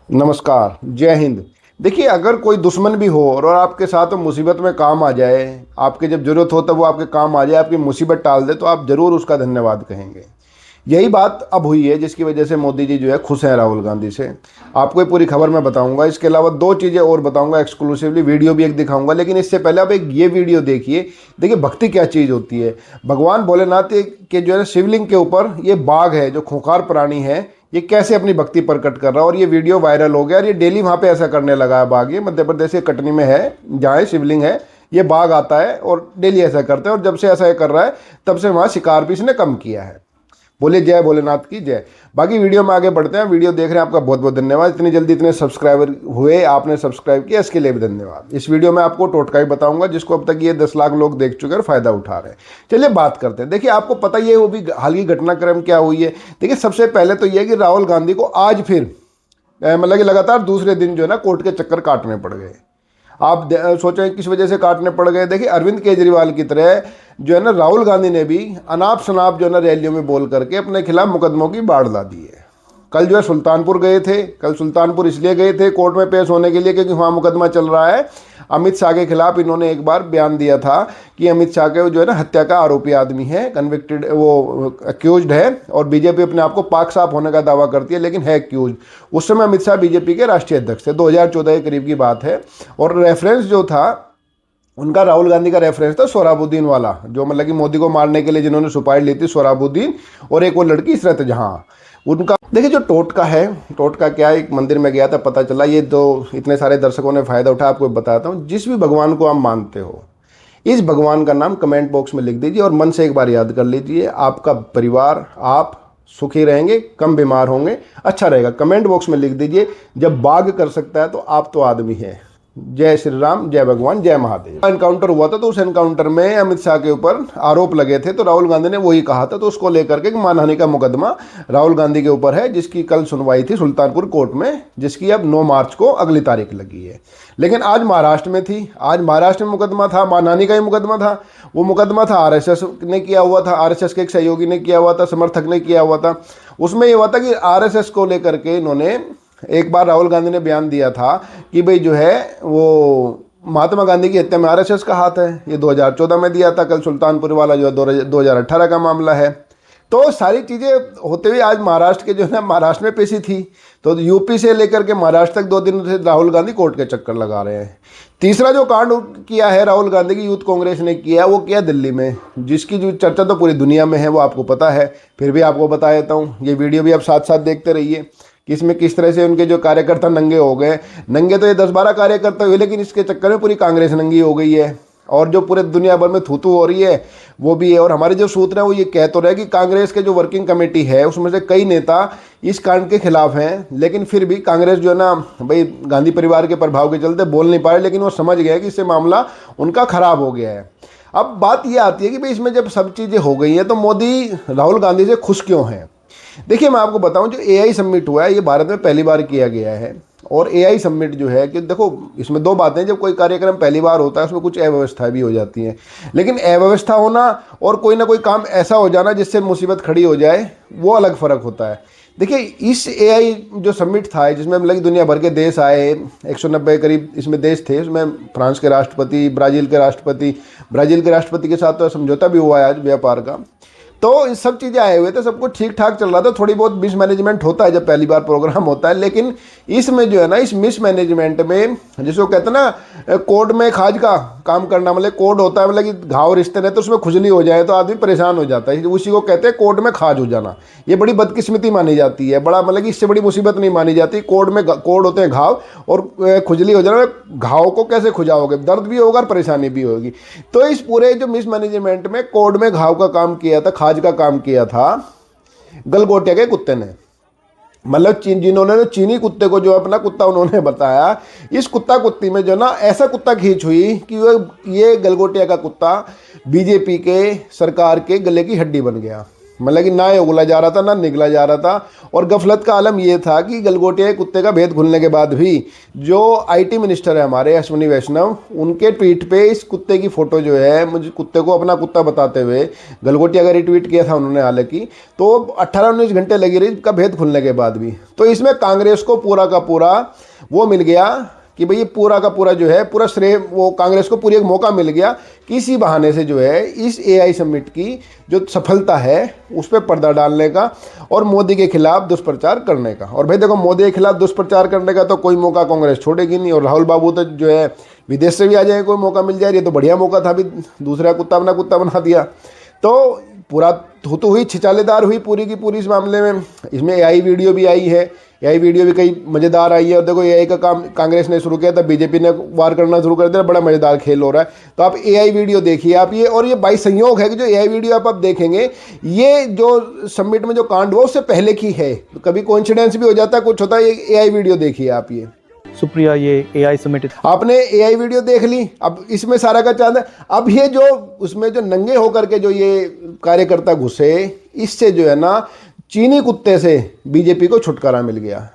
नमस्कार, जय हिंद। देखिए, अगर कोई दुश्मन भी हो और आपके साथ वो मुसीबत में काम आ जाए, आपके जब ज़रूरत हो तब वो आपके काम आ जाए, आपकी मुसीबत टाल दे, तो आप ज़रूर उसका धन्यवाद कहेंगे। यही बात अब हुई है जिसकी वजह से मोदी जी जो है खुश हैं राहुल गांधी से। आपको ये पूरी खबर मैं बताऊंगा, इसके अलावा दो चीज़ें और बताऊंगा एक्सक्लूसिवली, वीडियो भी एक दिखाऊंगा। लेकिन इससे पहले आप एक ये वीडियो देखिए। देखिए भक्ति क्या चीज़ होती है। भगवान भोलेनाथ के जो है शिवलिंग के ऊपर ये बाघ है जो खूंखार प्राणी है, ये कैसे अपनी भक्ति प्रकट कर रहा है। और ये वीडियो वायरल हो गया और ये डेली वहाँ पे ऐसा करने लगा है बाघ। ये मध्य प्रदेश के कटनी में है, जहाँ शिवलिंग है, ये बाघ आता है और डेली ऐसा करता है। और जब से ऐसा कर रहा है तब से वहाँ शिकार भी इसने कम किया है। बोले जय भोलेनाथ की जय। बाकी वीडियो में आगे बढ़ते हैं। वीडियो देख रहे हैं, आपका बहुत बहुत धन्यवाद। इतनी जल्दी इतने सब्सक्राइबर हुए, आपने सब्सक्राइब किया, इसके लिए भी धन्यवाद। इस वीडियो में आपको टोटका ही बताऊंगा जिसको अब तक ये 10 लाख लोग देख चुके हैं और फायदा उठा रहे हैं। चलिए बात करते हैं। देखिए, आपको पता ही है वो भी हाल की घटनाक्रम क्या हुई है। देखिए, सबसे पहले तो ये कि राहुल गांधी को आज फिर मतलब कि लगातार दूसरे दिन जो है ना कोर्ट के चक्कर काटने पड़ गए। आप सोचें किस वजह से काटने पड़ गए। देखिए, अरविंद केजरीवाल की तरह जो है ना राहुल गांधी ने भी अनाप शनाप जो है ना रैलियों में बोल करके अपने खिलाफ मुकदमों की बाढ़ ला दी है। कल जो है सुल्तानपुर गए थे। कल सुल्तानपुर इसलिए गए थे कोर्ट में पेश होने के लिए क्योंकि वहाँ मुकदमा चल रहा है। अमित शाह के खिलाफ इन्होंने एक बार बयान दिया था कि अमित शाह के जो है ना हत्या का आरोपी आदमी है, कन्विक्टेड, वो अक्यूज्ड है। और बीजेपी अपने आप को पाक साफ होने का दावा करती है लेकिन है अक्यूज। उस समय अमित शाह बीजेपी के राष्ट्रीय अध्यक्ष थे, 2014 के करीब की बात है। और रेफरेंस जो था उनका, राहुल गांधी का रेफरेंस था सोहराबुद्दीन वाला, जो मतलब कि मोदी को मारने के लिए जिन्होंने सुपारी ली थी, सोहराबुद्दीन। और एक वो लड़की इशरत जहां, उनका। देखिए, जो टोटका है, टोटका क्या है, एक मंदिर में गया था, पता चला। ये तो इतने सारे दर्शकों ने फायदा उठाया, आपको बताता हूँ। जिस भी भगवान को आप मानते हो, इस भगवान का नाम कमेंट बॉक्स में लिख दीजिए और मन से एक बार याद कर लीजिए। आपका परिवार, आप सुखी रहेंगे, कम बीमार होंगे, अच्छा रहेगा। कमेंट बॉक्स में लिख दीजिए, जब बाघ कर सकता है तो आप तो आदमी हैं। जय श्री राम, जय भगवान, जय महादेव। एनकाउंटर हुआ था तो उस एनकाउंटर में अमित शाह के ऊपर आरोप लगे थे, तो राहुल गांधी ने वही कहा था। तो उसको लेकर के मानहानि का मुकदमा राहुल गांधी के ऊपर है, जिसकी कल सुनवाई थी सुल्तानपुर कोर्ट में, जिसकी अब 9 मार्च को अगली तारीख लगी है। लेकिन आज महाराष्ट्र में थी। आज महाराष्ट्र में मुकदमा था, मानहानि का ही मुकदमा था। वो मुकदमा था आरएसएस ने किया हुआ था, आरएसएस के एक सहयोगी ने किया हुआ था, समर्थक ने किया हुआ था। उसमें ये हुआ था कि आरएसएस को लेकर के इन्होंने एक बार राहुल गांधी ने बयान दिया था कि भाई जो है वो महात्मा गांधी की हत्या में आरएसएस का हाथ है। ये 2014 में दिया था। कल सुल्तानपुर वाला जो है 2018 का मामला है। तो सारी चीज़ें होते हुए आज महाराष्ट्र के जो है ना, महाराष्ट्र में पेशी थी। तो यूपी से लेकर के महाराष्ट्र तक 2 दिन से राहुल गांधी कोर्ट के चक्कर लगा रहे हैं। तीसरा जो कांड किया है राहुल गांधी की यूथ कांग्रेस ने किया, वो किया दिल्ली में, जिसकी जो चर्चा तो पूरी दुनिया में है, वो आपको पता है। फिर भी आपको बता देता हूँ, ये वीडियो भी आप साथ साथ देखते रहिए कि इसमें किस तरह से उनके जो कार्यकर्ता नंगे हो गए। नंगे तो ये 10-12 कार्यकर्ता हुए, लेकिन इसके चक्कर में पूरी कांग्रेस नंगी हो गई है। और जो पूरे दुनिया भर में थूथू हो रही है वो भी है। और हमारे जो सूत्र हैं वो ये कह तो रहे कि कांग्रेस के जो वर्किंग कमेटी है उसमें से कई नेता इस कांड के खिलाफ हैं, लेकिन फिर भी कांग्रेस जो है ना भाई गांधी परिवार के प्रभाव के चलते बोल नहीं पाए। लेकिन वो समझ गए कि इससे मामला उनका खराब हो गया है। अब बात ये आती है कि भाई इसमें जब सब चीज़ें हो गई हैं तो मोदी राहुल गांधी से खुश क्यों हैं। देखिए, मैं आपको बताऊं, जो एआई समिट हुआ है ये भारत में पहली बार किया गया है। और एआई समिट जो है कि देखो, इसमें 2 बातें, जब कोई कार्यक्रम पहली बार होता है उसमें कुछ अव्यवस्था भी हो जाती है। लेकिन अव्यवस्था होना और कोई ना कोई काम ऐसा हो जाना जिससे मुसीबत खड़ी हो जाए, वो अलग फ़र्क होता है। देखिए, इस एआई जो समिट था जिसमें मतलब दुनिया भर के देश आए, 190 करीब इसमें देश थे। उसमें फ्रांस के राष्ट्रपति, ब्राज़ील के राष्ट्रपति के साथ तो समझौता भी हुआ है आज व्यापार का। तो ये सब चीज़ें आए हुए थे, सब कुछ ठीक ठाक चल रहा था। थोड़ी बहुत मिसमैनेजमेंट होता है जब पहली बार प्रोग्राम होता है, लेकिन इसमें जो है ना, इस मिसमैनेजमेंट में जिसको कहते हैं ना कोर्ट में खाज का काम करना, मतलब कोड होता है, मतलब कि घाव रिश्ते रहते तो उसमें खुजली हो जाए तो आदमी परेशान हो जाता है, उसी को कहते हैं कोर्ट में खाज हो जाना। ये बड़ी बदकिस्मती मानी जाती है, बड़ा मतलब कि इससे बड़ी मुसीबत नहीं मानी जाती। कोड होते हैं घाव, और खुजली हो जाना, घाव को कैसे खुजाओगे, दर्द भी होगा और परेशानी भी होगी। तो इस पूरे जो मिसमैनेजमेंट में कोर्ट में घाव का काम किया था, खाज का काम किया था गलगोटिया के कुत्ते ने। मतलब जिन्होंने चीनी कुत्ते को जो अपना कुत्ता उन्होंने बताया, इस कुत्ता कुत्ती में जो ना ऐसा कुत्ता खींच हुई कि ये गलगोटिया का कुत्ता बीजेपी के सरकार के गले की हड्डी बन गया। मतलब कि ना ये उगला जा रहा था ना निगला जा रहा था। और गफलत का आलम ये था कि गलगोटिया कुत्ते का भेद खुलने के बाद भी जो आईटी मिनिस्टर है हमारे अश्विनी वैष्णव, उनके ट्वीट पे इस कुत्ते की फ़ोटो जो है, मुझे कुत्ते को अपना कुत्ता बताते हुए गलगोटिया का रिट्वीट किया था उन्होंने हालांकि, तो 18-19 घंटे लगी रही का भेद खुलने के बाद भी। तो इसमें कांग्रेस को पूरा का पूरा वो मिल गया कि भाई ये पूरा का पूरा जो है पूरा श्रेय वो कांग्रेस को पूरी एक मौका मिल गया कि इसी बहाने से जो है इस एआई समिट की जो सफलता है उस पर पर्दा डालने का और मोदी के खिलाफ दुष्प्रचार करने का। और भाई देखो, मोदी के खिलाफ दुष्प्रचार करने का तो कोई मौका कांग्रेस छोड़ेगी नहीं। और राहुल बाबू तो जो है विदेश से भी आ जाए, कोई मौका मिल जाए, ये तो बढ़िया मौका था, अभी दूसरा कुत्ता अपना कुत्ता बना दिया। तो पूरा तो हुई छिचालेदार हुई पूरी की पूरी इस मामले में। इसमें एआई वीडियो भी आई है, एआई वीडियो भी कई मज़ेदार आई है। और देखो, एआई का काम कांग्रेस ने शुरू किया था, बीजेपी ने वार करना शुरू कर दिया, बड़ा मज़ेदार खेल हो रहा है। तो आप एआई वीडियो देखिए आप ये, और ये बाई संयोग है कि जो एआई वीडियो आप देखेंगे ये जो समिट में जो कांड हुआ उससे पहले की है। तो कभी कोइंसिडेंस भी हो जाता है, कुछ होता है। ये एआई वीडियो देखिए आप ये। सुप्रिया, ये एआई समिट आपने एआई वीडियो देख ली, अब इसमें सारा का चांद है। अब ये जो उसमें जो नंगे होकर के जो ये कार्यकर्ता घुसे, इससे जो है ना चीनी कुत्ते से बीजेपी को छुटकारा मिल गया,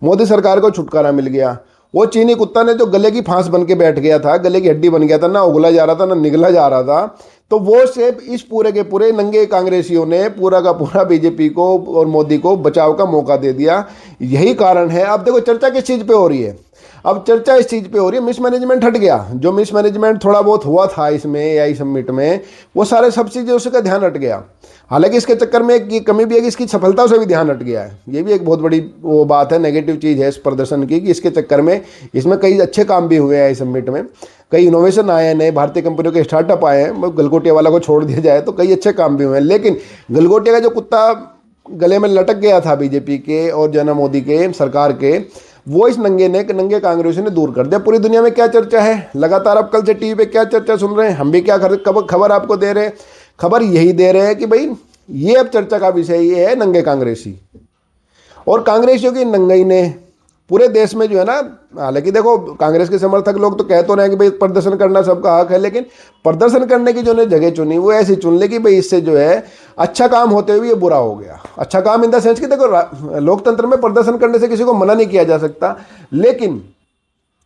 मोदी सरकार को छुटकारा मिल गया। वो चीनी कुत्ता ने जो गले की फांस बन के बैठ गया था, गले की हड्डी बन गया था, ना उगला जा रहा था ना निगला जा रहा था, तो वो सिर्फ इस पूरे के पूरे नंगे कांग्रेसियों ने पूरा का पूरा बीजेपी को और मोदी को बचाव का मौका दे दिया। यही कारण है। अब देखो चर्चा किस चीज़ पे हो रही है, अब चर्चा इस चीज़ पे हो रही है, मिसमैनेजमेंट हट गया। जो मिसमैनेजमेंट थोड़ा बहुत हुआ था इसमें एआई समिट में, वो सारे सब चीज़ें उसका ध्यान हट गया। हालांकि इसके चक्कर में एक कमी भी है कि इसकी सफलता से भी ध्यान हट गया है। ये भी एक बहुत बड़ी वो बात है, नेगेटिव चीज़ है इस प्रदर्शन की, कि इसके चक्कर में इसमें कई अच्छे काम भी हुए हैं इस समिट में, कई इनोवेशन आए हैं, नए भारतीय कंपनियों के स्टार्टअप आए हैं। गलगोटिया वाला को छोड़ दिया जाए तो कई अच्छे काम भी हुए हैं। लेकिन गलगोटिया का जो कुत्ता गले में लटक गया था बीजेपी के और जन मोदी के सरकार के, वो इस नंगे कांग्रेसी ने दूर कर दिया। पूरी दुनिया में क्या चर्चा है, लगातार आप कल से टीवी पे क्या चर्चा सुन रहे हैं, हम भी क्या खबर आपको दे रहे हैं। खबर यही दे रहे हैं कि भाई ये अब चर्चा का विषय ये है नंगे कांग्रेसी। और कांग्रेसियों की नंगाई ने पूरे देश में जो है ना, हालांकि देखो कांग्रेस के समर्थक लोग तो कह तो रहे हैं कि भाई प्रदर्शन करना सबका हक है, लेकिन प्रदर्शन करने की जो ने जगह चुनी वो ऐसी चुन ली कि भाई इससे जो है अच्छा काम होते हुए ये बुरा हो गया। अच्छा काम इन द सेंस कि देखो लोकतंत्र में प्रदर्शन करने से किसी को मना नहीं किया जा सकता, लेकिन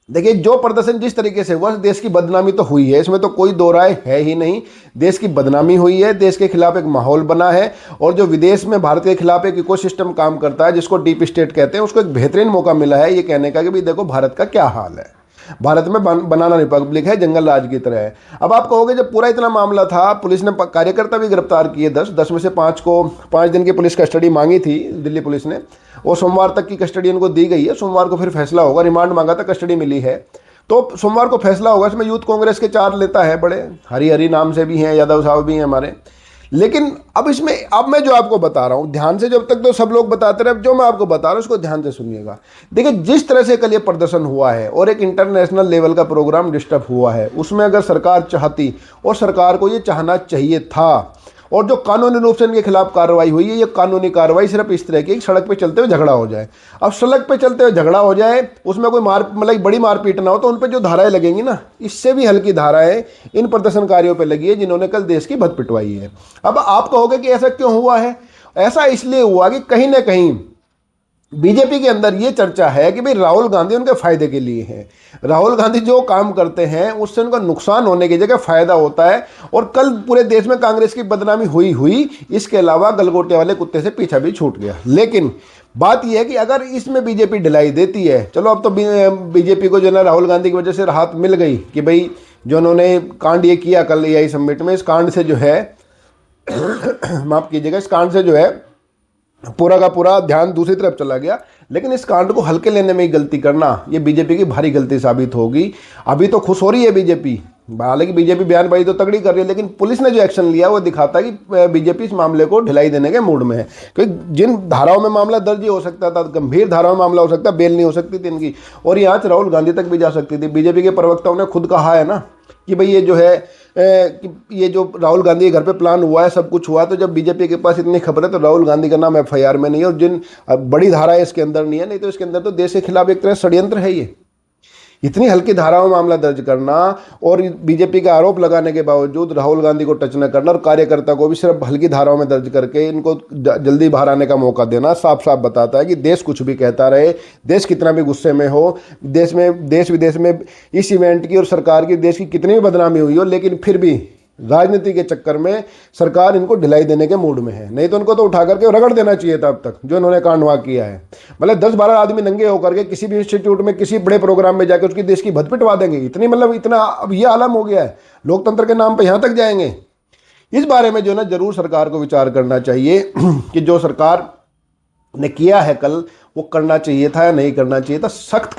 देखिए जो प्रदर्शन जिस तरीके से हुआ, देश की बदनामी तो हुई है, इसमें तो कोई दो राय है ही नहीं। देश की बदनामी हुई है, देश के खिलाफ एक माहौल बना है, और जो विदेश में भारत के खिलाफ एक इकोसिस्टम काम करता है जिसको डीप स्टेट कहते हैं, उसको एक बेहतरीन मौका मिला है ये कहने का कि भाई देखो भारत का क्या हाल है, भारत में बनाना रिपब्लिक है, जंगल राज की तरह है। अब आप कहोगे जब पूरा इतना मामला था, पुलिस ने कार्यकर्ता भी गिरफ्तार किए 10 में से 5 को 5 दिन की पुलिस कस्टडी मांगी थी दिल्ली पुलिस ने, और सोमवार तक की कस्टडी उनको दी गई है। सोमवार को फिर फैसला होगा, रिमांड मांगा था, कस्टडी मिली है, तो सोमवार को फैसला होगा। इसमें यूथ कांग्रेस के 4 नेता है, बड़े हरी नाम से भी हैं, यादव साहब भी हैं हमारे। लेकिन अब इसमें अब मैं जो आपको बता रहा हूं ध्यान से, जब तक तो सब लोग बताते रहे, जो मैं आपको बता रहा हूं उसको ध्यान से सुनिएगा। देखिए जिस तरह से कल ये प्रदर्शन हुआ है और एक इंटरनेशनल लेवल का प्रोग्राम डिस्टर्ब हुआ है, उसमें अगर सरकार चाहती, और सरकार को ये चाहना चाहिए था, और जो कानूनी रूप से इनके खिलाफ कार्रवाई हुई है, ये कानूनी कार्रवाई सिर्फ इस तरह की सड़क पे चलते हुए झगड़ा हो जाए। अब सड़क पे चलते हुए झगड़ा हो जाए, उसमें कोई मतलब बड़ी मारपीट ना हो, तो उन पर जो धाराएं लगेंगी ना, इससे भी हल्की धाराएं इन प्रदर्शनकारियों पे लगी है जिन्होंने कल देश की भद पिटवाई है। अब आप कहोगे कि ऐसा क्यों हुआ है? ऐसा इसलिए हुआ कि कहीं ना कहीं बीजेपी के अंदर ये चर्चा है कि भाई राहुल गांधी उनके फायदे के लिए है। राहुल गांधी जो काम करते हैं उससे उनका नुकसान होने की जगह फायदा होता है, और कल पूरे देश में कांग्रेस की बदनामी हुई। इसके अलावा गलगोटे वाले कुत्ते से पीछा भी छूट गया। लेकिन बात यह है कि अगर इसमें बीजेपी ढिलाई देती है, चलो अब तो बीजेपी को जो है राहुल गांधी की वजह से राहत मिल गई कि भाई जो उन्होंने कांड ये किया कल एआई समिट में, इस कांड से जो है माफ कीजिएगा, इस कांड से जो है पूरा का पूरा ध्यान दूसरी तरफ चला गया। लेकिन इस कांड को हल्के लेने में ही गलती करना, ये बीजेपी की भारी गलती साबित होगी। अभी तो खुश हो रही है बीजेपी, हालांकि बीजेपी बयानबाजी तो तगड़ी कर रही है, लेकिन पुलिस ने जो एक्शन लिया वो दिखाता है कि बीजेपी इस मामले को ढिलाई देने के मूड में है। क्योंकि जिन धाराओं में मामला दर्ज ही हो सकता था, गंभीर धाराओं में मामला हो सकता, बेल नहीं हो सकती थी इनकी, और यहाँ से राहुल गांधी तक भी जा सकती थी। बीजेपी के प्रवक्ताओं ने खुद कहा है ना कि भाई ये जो है कि ये जो राहुल गांधी के घर पे प्लान हुआ है, सब कुछ हुआ, तो जब बीजेपी के पास इतनी खबर है तो राहुल गांधी का नाम एफआईआर में नहीं है, और जिन बड़ी धारा है इसके अंदर नहीं है, नहीं तो इसके अंदर तो देश के खिलाफ एक तरह षड्यंत्र है। इतनी हल्की धाराओं में मामला दर्ज करना और बीजेपी का आरोप लगाने के बावजूद राहुल गांधी को टच न करना और कार्यकर्ता को भी सिर्फ हल्की धाराओं में दर्ज करके इनको जल्दी बाहर आने का मौका देना साफ साफ बताता है कि देश कुछ भी कहता रहे, देश कितना भी गुस्से में हो, देश विदेश में इस इवेंट की और सरकार की देश की कितनी भी बदनामी हुई हो, लेकिन फिर भी राजनीति के चक्कर में सरकार इनको ढिलाई देने के मूड में है। नहीं तो उनको तो उठा करके रगड़ देना चाहिए था अब तक, जो इन्होंने कांडवा किया है। मतलब 10-12 आदमी नंगे होकर के किसी भी इंस्टीट्यूट में किसी बड़े प्रोग्राम में जाकर उसकी देश की भद पिटवा देंगे। इतनी मतलब इतना अब ये आलम हो गया है, लोकतंत्र के नाम पर यहाँ तक जाएंगे। इस बारे में जो है ना जरूर सरकार को विचार करना चाहिए कि जो सरकार ने किया है कल वो करना चाहिए था या नहीं करना चाहिए था। सख्त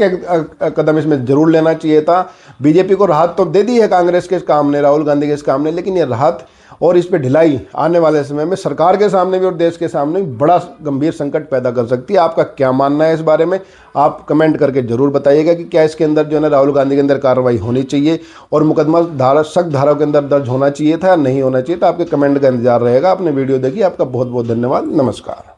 कदम इसमें जरूर लेना चाहिए था। बीजेपी को राहत तो दे दी है कांग्रेस के इस काम ने, राहुल गांधी के इस काम ने, लेकिन ये राहत और इस पे ढिलाई आने वाले समय में सरकार के सामने भी और देश के सामने भी बड़ा गंभीर संकट पैदा कर सकती है। आपका क्या मानना है इस बारे में, आप कमेंट करके जरूर बताइएगा कि क्या इसके अंदर जो है ना राहुल गांधी के अंदर कार्रवाई होनी चाहिए और मुकदमा सख्त धाराओं के अंदर दर्ज होना चाहिए था या नहीं होना चाहिए था। आपके कमेंट का इंतजार रहेगा। आपने वीडियो देखी, आपका बहुत बहुत धन्यवाद। नमस्कार।